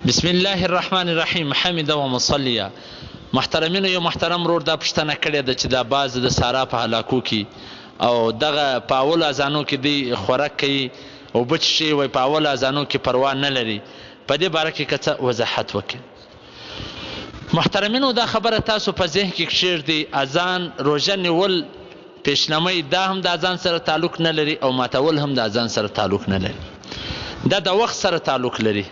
بسم الله الرحمن الرحیم. حمد و مصلیه. محترمینو، یو محترم رور دا پښتنه کړې ده چې دا باز د سارا په هلاکو کې او دغه په اول اذانو کې دی خوراک کوي او بچ شي وای په اول اذانو کې پروا نه لري. په دې باره کې که څه وضاحت وکړي. محترمینو، دا خبره تاسو په ذهن کې کښېږدئ. اذان روژه نیول پیشنمۍ دا هم د اذان سره تعلق نه لري او ماتول هم د اذان سره تعلق نه لري. دا د وخت سره تعلق لري.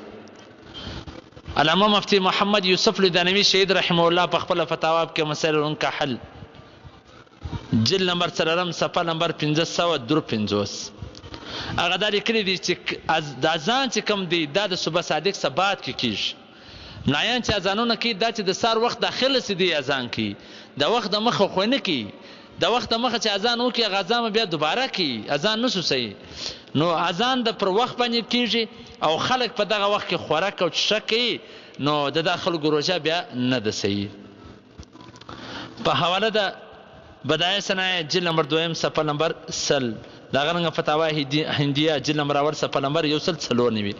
علامه مفتی محمد یوسف لدانوی شهید رحمه الله په خپل فتاوا کې مسائل الکحل جلد نمبر 3 صفحه نمبر 553 هغه دا لیکلي دي چې د اذان چې کوم دی دا د صبح صادق ثبات کې کیږي. ملایان چې اذانونه کوي دا چې د سار وخت داخله سي دی اذان کوي، د وخت د مخه خو نه کوي. د وخت د مخه چې اذان وکي غزا بیا دوباره کوي، اذان نسو صحیح. نو اذان د پر وخت باندې کیږي او خلک په دغه وخت کې خوراک او څښاک کوي، نو د داخل روژه بیا نه ده صحیح. په حواله د بدایع صنایع جلد نمبر 2 صفحه نمبر 100 دا غرنګ فتاوا هندیه جلد نمبر 1 صفحه نمبر 194.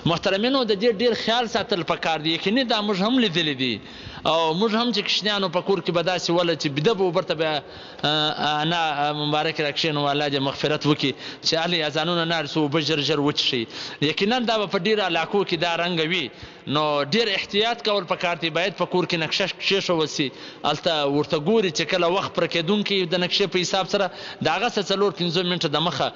محترمینو، د دې ډیر خیال ساتل پکار دی. یقیني دا موږ هم لیدلی دي او موږ هم چې کشنیانو په کور کې به داسې وله چې بده به ورته به انا مبارک راکښېنو، الله دې مغفرت وکړي چې هلې اذانونه نه ارسو اوبه ژر ژر وڅښي. یقینا دا به په ډېرو علاقو کې دا رنګه وي، نو ډېر احتیاط کول پکار دی. باید په کور کې نقشه کښېښول سي، هلته ورته ګوري چې کله وخت پوره کېدونکی د نقشې په حساب سره د هغه څه 4-5 منټه د مخه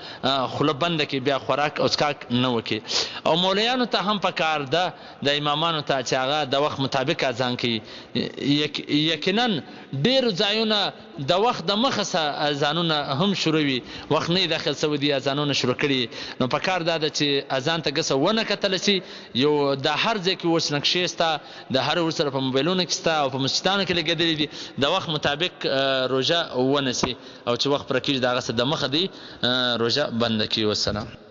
خوله بنده کړي، بیا خوراک او څښاک نه وکړي. او مولویانو ته هم پکار ده، د امامانو ته چې هغه د وخت مطابق اذان کوي. یقینا ډېرو ځایونه د وخت د مخه اذانونه هم شروع وي، وخت نه داخل سوی دي اذانونه شروع کړي. نو پکار دا ده چې اذان ته ګسه ونه کتل سي. یو د هر ځای کې اوس نقشې سته، د هر ورسره په موبایلونو کې سته او په مسجدانو کې لګېدلي دي. د وخت مطابق روژه ونسي او چې وخت پوره کېږي د هغه څه د مخه دی روژه بنده کړي. والسلام.